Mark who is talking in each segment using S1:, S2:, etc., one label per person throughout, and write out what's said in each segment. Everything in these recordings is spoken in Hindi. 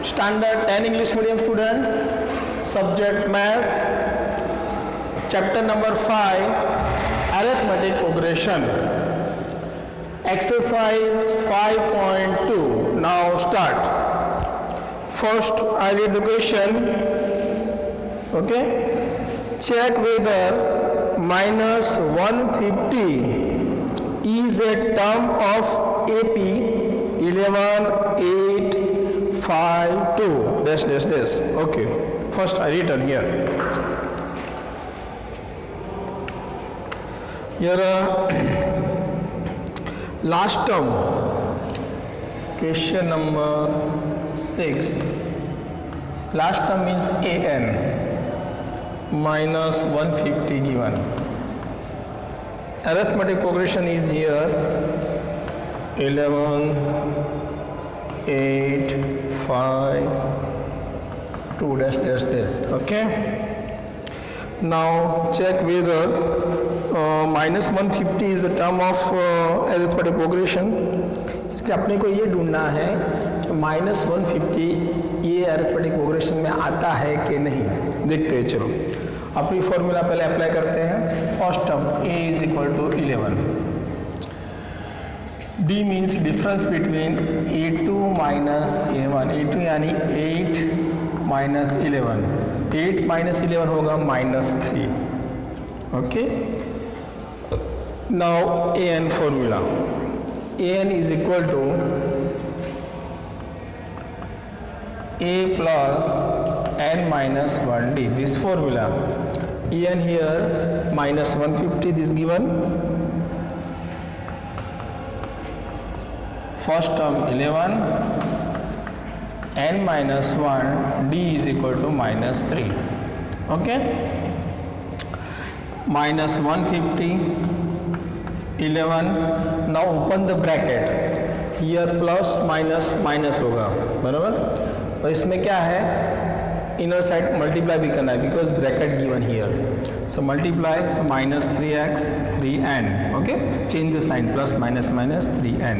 S1: Standard 10 English medium student, subject maths, chapter number 5, arithmetic progression, exercise 5.2. Now start. First I read the question. Okay, check whether minus 150 is a term of AP 11, 8, 5, 2, dash, dash, dash. Okay, first I written here. Here last term, question number 6. Last term is AN minus 150 given. Arithmetic progression is here 11, 8, 5, 2, dash, dash, dash. Okay. Now check whether minus 150 is the term of arithmetic progression. इसके अपने को ये ढूंढना है कि माइनस 150 ये अरिथमेटिक प्रोग्रेशन में आता है कि नहीं. देखते हैं. चलो अपनी फॉर्मूला पहले अप्लाई करते हैं. First term a is equal to 11. d means difference between a2 minus a1. a2 यानी 8 माइनस 11. 8 माइनस 11 होगा minus 3. Okay. Now an formula. an is equal to a plus n minus 1d. This formula. En here minus 150 this given. First term 11, n minus 1, d is equal to minus 3. Okay. Minus 150, 11. Now open the bracket. Here plus minus minus होगा, बराबर. और इसमें क्या है, इनर साइड मल्टीप्लाई भी करना है because bracket given here. So multiply, so minus 3x 3n. Okay, change the sign, plus minus minus 3n,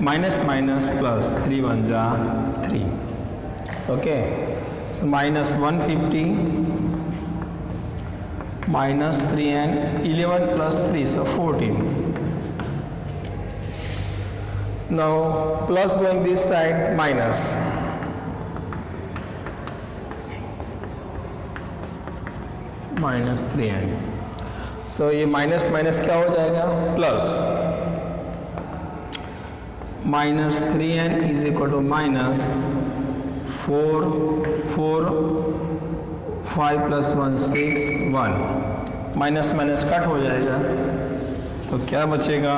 S1: minus minus plus 3 1 जा 3. Okay, so minus 150 minus 3n, 11 plus 3, so 14. Now plus going this side, minus. Minus 3n. So ये माइनस माइनस क्या हो जाएगा, plus. Minus 3n is equal to minus 4 4 5 plus 1 6 1. Minus minus cut हो जाएगा तो क्या बचेगा,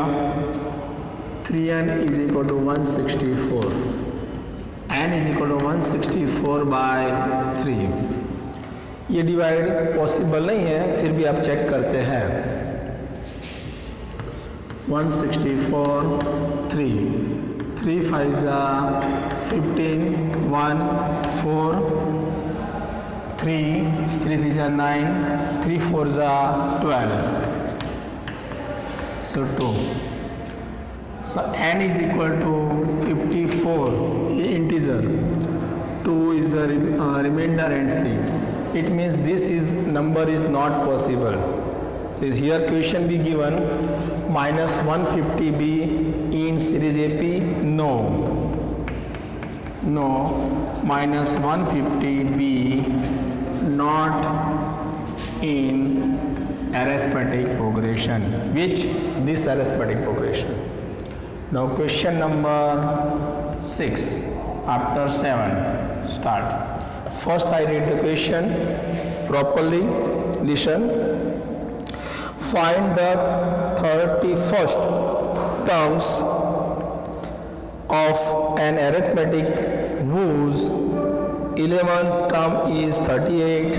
S1: 3n is equal to 164. n is equal to 164 by 3. ये डिवाइड पॉसिबल नहीं है, फिर भी आप चेक करते हैं. 164 3 3 5 15 1 4 3 3 3 9 3 4 12. So 2. So n is equal to 54. ये integer. 2 is the remainder and 3. It means this is number is not possible. So is here question be given minus 150 be in series AP? No. No. Minus 150 be not in arithmetic progression. Which? This arithmetic progression. Now question number 6 after 7. Start. First I read the question properly. Listen. Find the 31st terms of an arithmetic whose 11 term is 38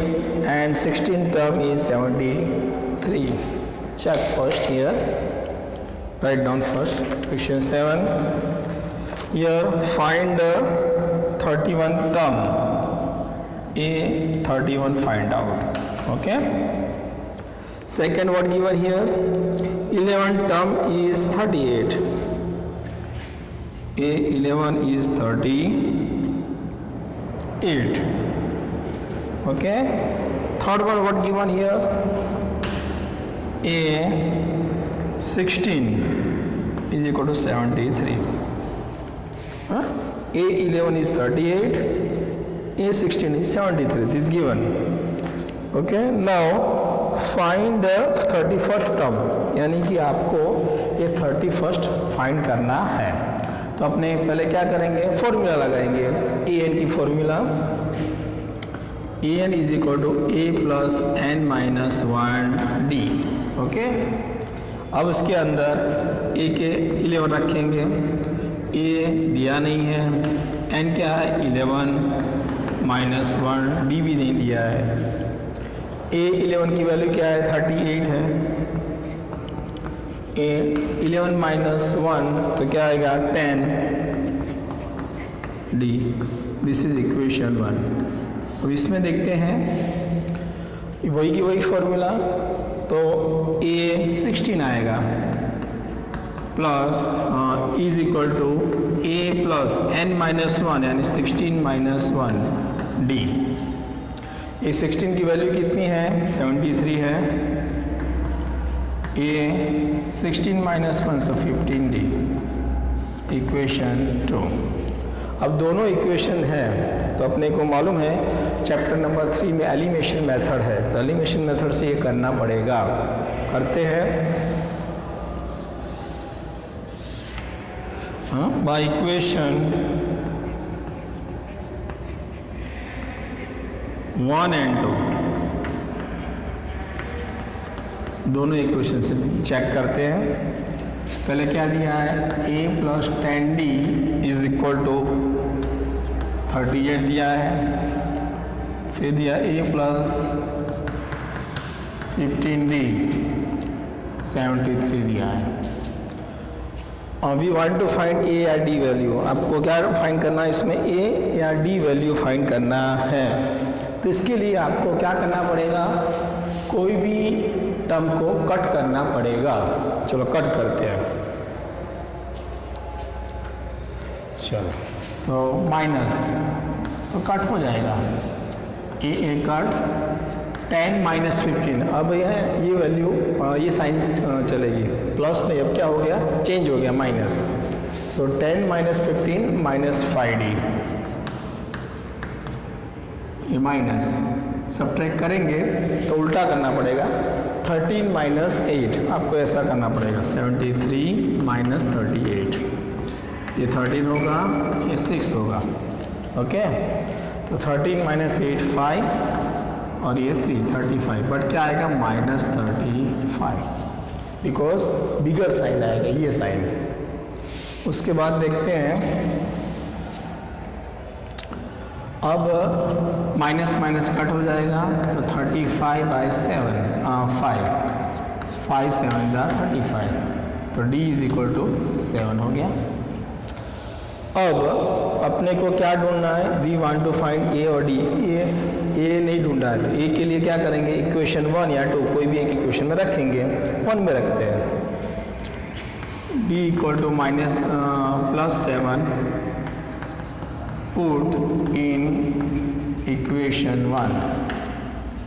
S1: and 16 term is 73. Check first here. Write down first. Question 7. Here find the 31 term. A 31 find out. Okay. Second what given here, 11 term is 38. A 11 is 30. 8. Okay, third one what given here, A16 is equal to 73. A11 is 38, A16 is 73, this is given. Okay, now find the 31st term, यानी कि आपको ये 31st फाइंड करना है। तो अपने पहले क्या करेंगे, फॉर्मूला लगाएंगे। an की formula an is equal to a plus n minus 1d। Okay, अब उसके अंदर a के 11 रखेंगे, a दिया नहीं है, n क्या है 11 माइनस 1, d भी नहीं दिया है। A11 की वैल्यू क्या है 38 है, A11 माइनस 1 तो क्या आएगा 10 d। This is equation 1। अब इसमें देखते हैं वही की वही फॉर्मूला, तो A16 आएगा plus is equal to a plus n minus 1 यानी 16 माइनस 1 d। ये 16 की वैल्यू कितनी है 73 है, a 16 minus 1 so 15d, equation 2। अब दोनों इक्वेशन है तो अपने को मालूम है चैप्टर नंबर 3 में एलिमिनेशन मेथड है, तो एलिमिनेशन मेथड से ये करना पड़ेगा। करते हैं, बाय इक्वेशन 1 and 2 दोनों इक्वेशन से चेक करते हैं। पहले क्या दिया है, a plus 10d is equal to 38 दिया है, फिर दिया a प्लस 15d 73 दिया है। We want to find a या d वैल्यू। आपको क्या फाइंड करना है इसमें, a या d वैल्यू फाइंड करना है। तो इसके लिए आपको क्या करना पड़ेगा, कोई भी टर्म को कट करना पड़ेगा। चलो कट करते हैं। चलो तो माइनस तो कट हो जाएगा, ए कट 10 माइनस 15। अब ये वैल्यू ये साइन चलेगी, प्लस नहीं, अब क्या हो गया चेंज हो गया माइनस। सो 10 माइनस 15 माइनस 5d, ये माइनस सब्ट्रैक्ट करेंगे तो उल्टा करना पड़ेगा, 13 माइनस 8 आपको ऐसा करना पड़ेगा, 73 माइनस 38, ये 13 होगा, ये 6 होगा। ओके, तो 13 माइनस 8 5 और ये 3 35, बट क्या आएगा माइनस 35 बिकॉज बिगर साइन आएगा ये साइन। उसके बाद देखते हैं, अब माइनस माइनस कट हो जाएगा तो 35 बाई 7 5 7 जा 35, तो d इज इक्वल टू 7 हो गया। अब अपने को क्या ढूंढना है, we want to find a और d। ए नहीं ढूंढा है तो a के लिए क्या करेंगे, इक्वेशन 1 या 2 कोई भी एक इक्वेशन में रखेंगे, 1 में रखते हैं। d equal to minus plus 7 put in equation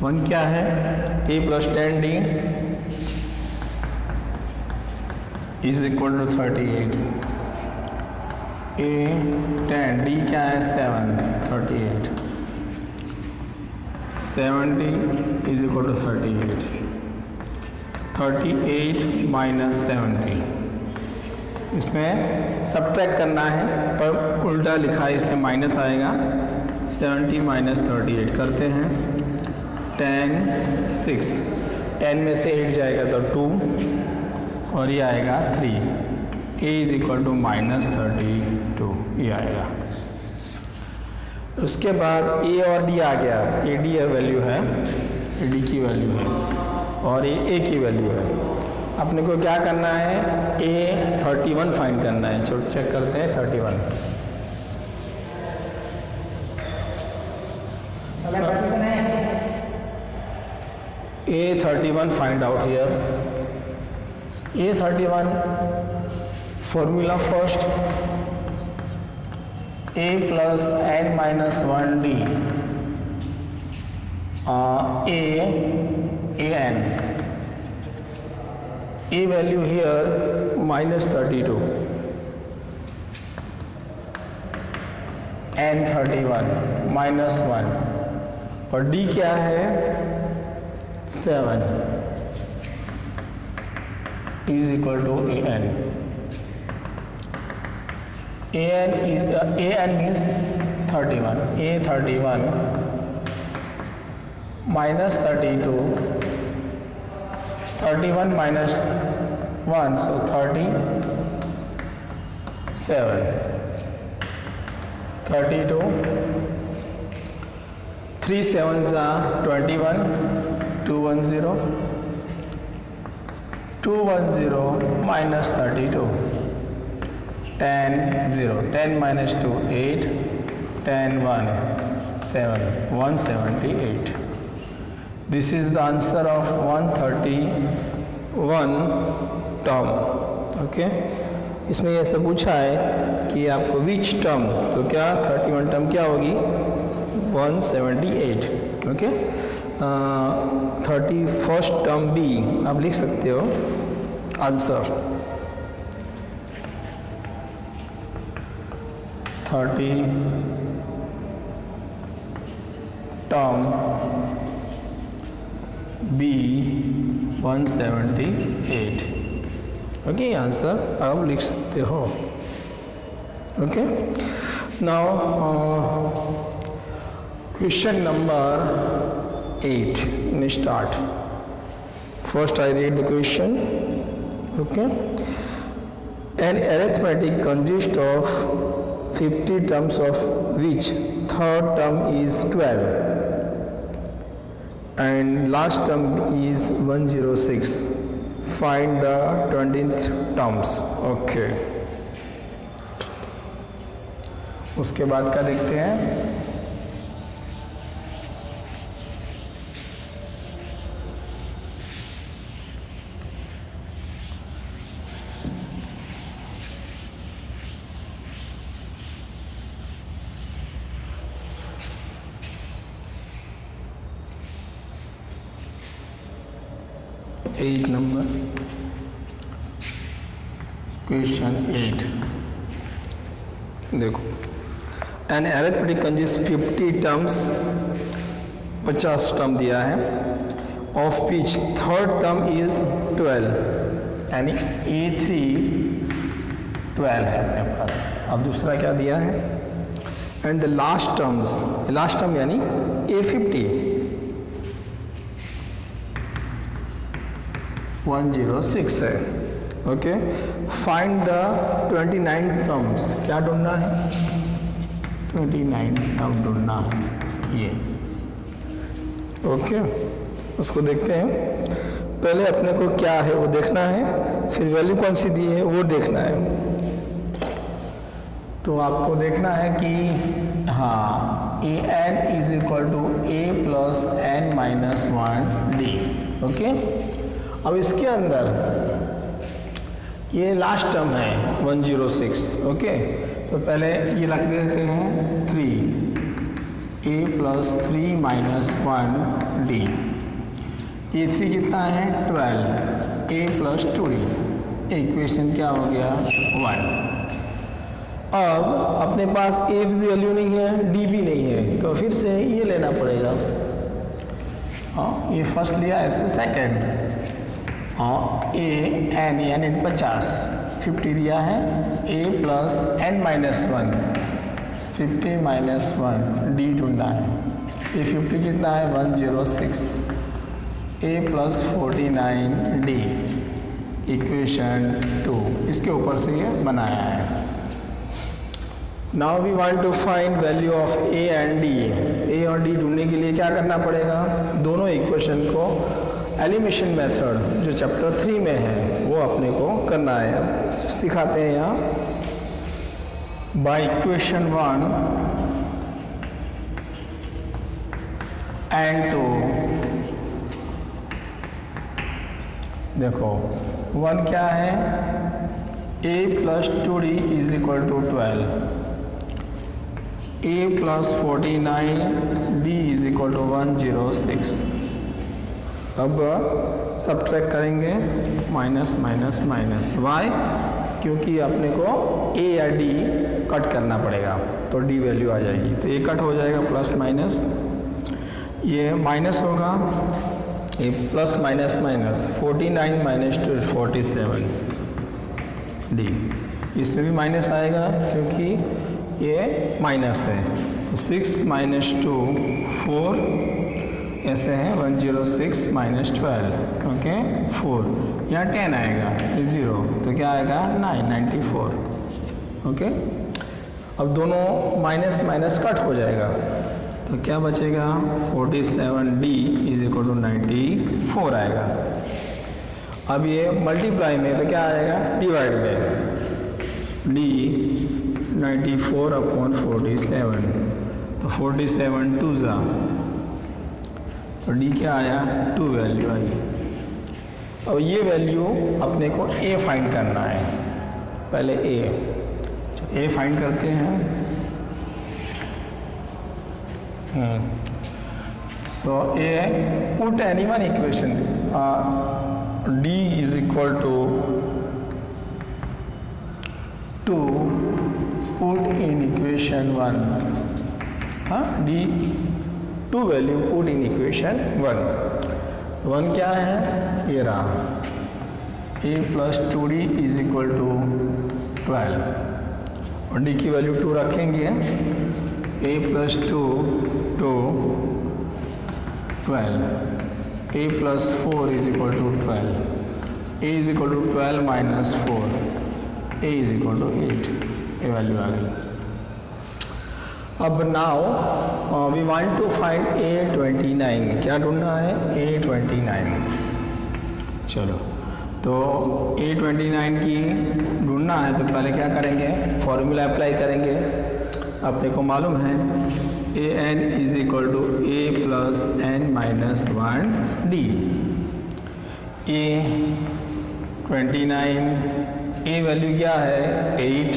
S1: 1 क्या है, a plus 10d is equal to 38, a 10 d क्या है 7 38, 70 इज इक्वल टू 38, 38 माइनस 70। इसमें सब्ट्रैक्ट करना है पर उल्टा लिखा है इसलिए माइनस आएगा, 70 माइनस 38 करते हैं, 10 6, 10 में से 8 जाएगा तो 2 और ये आएगा 3, a is equal to minus 32 ये आएगा। उसके बाद a और d आ गया, ए डी वैल्यू है, ए डी की वैल्यू है और ये a की वैल्यू है। अपने को क्या करना है, a 31 फाइंड करना है। चलो चेक करते हैं 31। A31 find out here. A31 formula first, a plus n minus 1d an. A value here minus 32, n 31 minus 1 और d क्या है 7 is equal to an. an is 31, a 31 minus 32, 31 minus 1, so 37, 32, 3 7s are 21, 210, 210 minus 32, 10 0, 10 minus 2 8, 10 1 7, 178. This is the answer of 131 term. Okay, इसमें ऐसा पूछा है कि आपको विच टर्म, तो क्या 31 टर्म क्या होगी 178. ओके, 31st टर्म भी आप लिख सकते हो answer. 30 term B 178. Okay, answer आप लिख सकते हो. Okay, now question number 8. Let's start. First I read the question. Okay, an arithmetic consists of 50 terms of which third term is 12 and last term is 106. Find the 20th terms. Okay, उसके बाद क्या देखते हैं. एट नंबर क्वेश्चन 8 देखो. An arithmetic consist 50 terms, 50 term दिया है, of which third term is 12 यानी A3 12 है अपने पास. अब दूसरा क्या दिया है, एंड द लास्ट टर्म यानी A50 106 है. Okay, find the 29 terms. क्या ढूंढना है 29 टर्म ढूंढना है ये. ओके, उसको देखते हैं. पहले अपने को क्या है वो देखना है, फिर वैल्यू कौन सी दी है वो देखना है. तो आपको देखना है कि हाँ an is equal to a plus n minus 1d. Okay, अब इसके अंदर ये लास्ट टर्म है 106. ओके, तो पहले ये रख देते हैं 3 a प्लस 3 माइनस 1d. ये 3 कितना है 12, a प्लस 2d. इक्वेशन क्या हो गया 1. अब अपने पास a भी वैल्यू नहीं है, d भी नहीं है, तो फिर से ये लेना पड़ेगा. ये फर्स्ट लिया, ऐसे सेकेंड. a n यानी 50 दिया है, a plus n minus 1 50 minus 1 d ढूंढना है. ये 50 कितना है 106, a प्लस 49 d. इक्वेशन 2 इसके ऊपर से ये बनाया है. Now we want to find value of a and d. a और d ढूंढने के लिए क्या करना पड़ेगा, दोनों इक्वेशन को एलिमिनेशन मेथड जो चैप्टर 3 में है वो अपने को करना है. अब सिखाते हैं यहाँ. बाय इक्वेशन 1 एंड 2 देखो 1 क्या है a plus 2d is equal to 12 A plus 49 D is equal to 106। अब सब्ट्रैक्ट करेंगे माइनस माइनस माइनस, वाई? क्योंकि अपने को ए या डी कट करना पड़ेगा, तो डी वैल्यू आ जाएगी, तो ये कट हो जाएगा प्लस माइनस, ये माइनस होगा, ये plus minus minus 49 minus 2 47 D, इसमें भी माइनस आएगा क्योंकि ये माइनस है, तो 6 माइनस 2 4, ऐसे है 106 माइनस 12, ओके 4, यहाँ 10 आएगा, ये 0, तो क्या आएगा 9 94, ओके। अब दोनों माइनस माइनस कट हो जाएगा, तो क्या बचेगा 47D इज इक्वल टू 94 आएगा। अब ये मल्टीप्लाई में तो क्या आएगा डिवाइड में, D 94 अपॉन 47, तो 47 2 जा, तो डी क्या आया 2 वैल्यू आई। अब ये वैल्यू अपने को ए फाइंड करना है, पहले ए फाइंड करते हैं। So a put any one equation, d is equal to 2 put in equation 1, हाँ d 2 value put in equation 1 क्या है, ये रहा a plus 2d is equal to 12, और d की वैल्यू 2 रखेंगे, a plus 2 12, a plus 4 is equal to 12, a is equal to 12 minus 4, a is equal to 8, ये वैल्यू आ गई। अब now we want to find A29, क्या ढूंढना है A29। चलो, तो A29 की ढूंढना है, तो पहले क्या करेंगे, फॉर्मूला अप्लाई करेंगे। अपने को मालूम है AN is equal to A plus N minus 1D। A29 A value क्या है 8,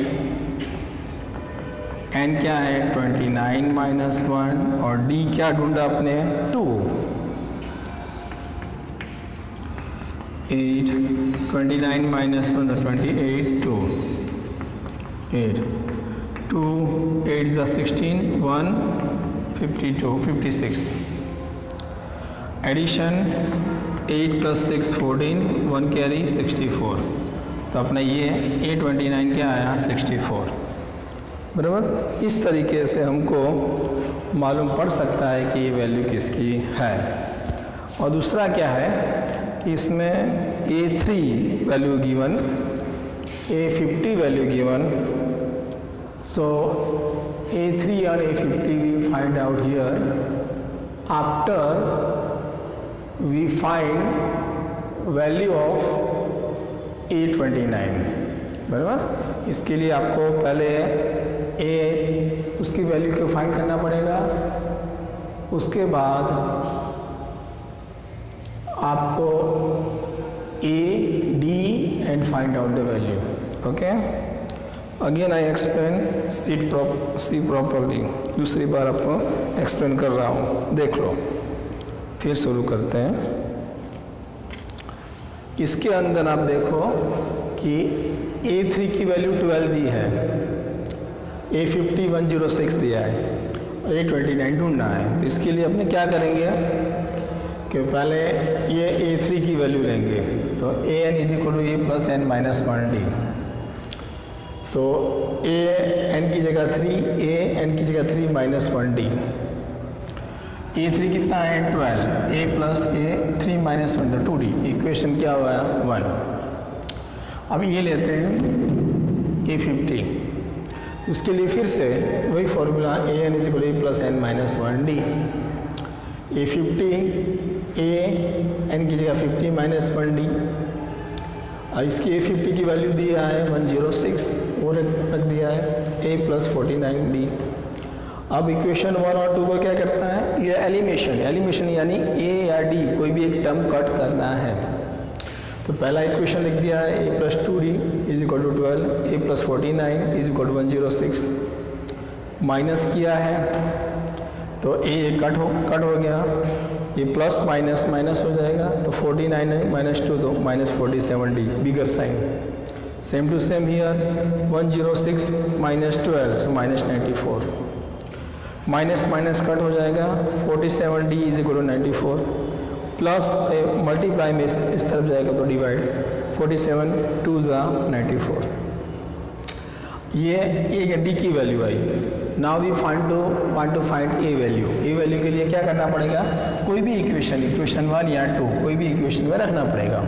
S1: n क्या है 29 माइनस 1, और d क्या ढूंढा अपने 2, 8 29 minus 1 28 2 8 2 8 is 16 1 52 56, addition 8 plus 6 14, 1 carry 64, तो अपना ये A29 क्या आया 64, बराबर। इस तरीके से हमको मालूम पड़ सकता है कि ये वैल्यू किसकी है। और दूसरा क्या है कि इसमें A3 value given, A50 value given, so A3 और A50 we find out here after we find value of A29, बराबर। इसके लिए आपको पहले उसकी वैल्यू को फाइंड करना पड़ेगा, उसके बाद आपको A, D and find out the value, okay. Again I explain see properly, दूसरी बार आपको एक्सप्लेन कर रहा हूँ, देख लो। फिर शुरू करते हैं। इसके अंदर आप देखो कि A3 की वैल्यू 12 दी है, A50 106 दिया है, और A29 ढूंढना है। तो इसके लिए अपने क्या करेंगे कि पहले ये A3 की वैल्यू लेंगे, तो AN is equal to A plus N minus 1D, तो AN की जगह 3, AN की जगह 3 माइनस 1D, A3 कितना है 12, A plus A 3 minus 1 2D, equation क्या हुआ 1। अब ये लेते हैं A50, उसके लिए फिर से वही formula AN is equal to A plus N minus 1D, A50 AN की जगह 50 माइनस 1D, और इसकी A50 की वैल्यू दिया है 106, वो रख दिया है A प्लस 49D। अब इक्वेशन 1 और 2 को क्या करता है, ये एलिमिनेशन यानी A या D कोई भी एक टर्म कट करना है। तो पहला इक्वेशन लिख दिया है A plus 2D is equal to 12, A plus 49 is equal to 106, minus किया है तो ए कट हो गया, ये प्लस माइनस माइनस हो जाएगा, तो 49 माइनस 2 तो minus 47D, bigger sign. Same to same here, 106 minus 12 so minus 94. Minus minus cut हो जाएगा, 47D is equal to 94 plus multiply में इस तरफ जाएगा तो डिवाइड, 47 2 ज़ा 94. ये एक डी की वैल्यू आई. Now we want to find A value. A value के लिए क्या करना पड़ेगा, कोई भी इक्वेशन 1 या 2 कोई भी इक्वेशन में रखना पड़ेगा.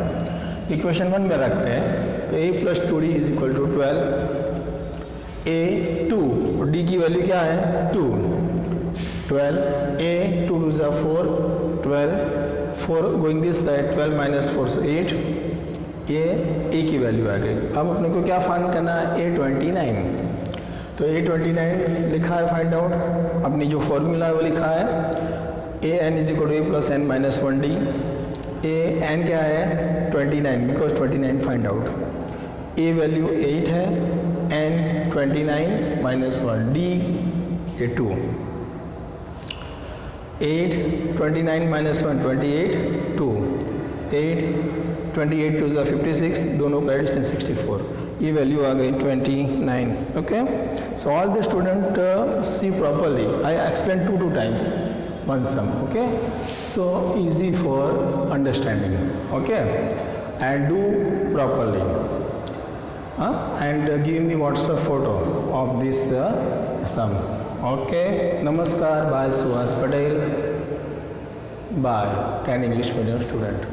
S1: इक्वेशन 1 में रखते हैं तो a plus 2d is equal to 12 a 2, d की वैल्यू क्या है 2, 12 a 2 2 ज़ा 4, 12 4 going this side, 12 minus 4 so 8. ये a की वैल्यू आ गई. अब अपने को क्या फाइंड करना है, a29. तो a29 लिखा है फाइंड आउट, अपनी जो फॉर्मूला है वो लिखा है an is equal to a plus n minus 1d. an क्या है 29 because 29 find out. a value 8 है, n 29 माइनस 1, d ये 2. 8 29 माइनस 1 28 2, 8 28 2 ज़ा 56, दोनों का एडिशन 64. ये वैल्यू आ गई 29. Okay, so all the student see properly. I explain 2 times one sum. Okay, so easy for understanding. Okay, and do properly. And give me WhatsApp photo of this sum. Okay, namaskar. Bye, Suhas Patel. Bye, 10 English medium student.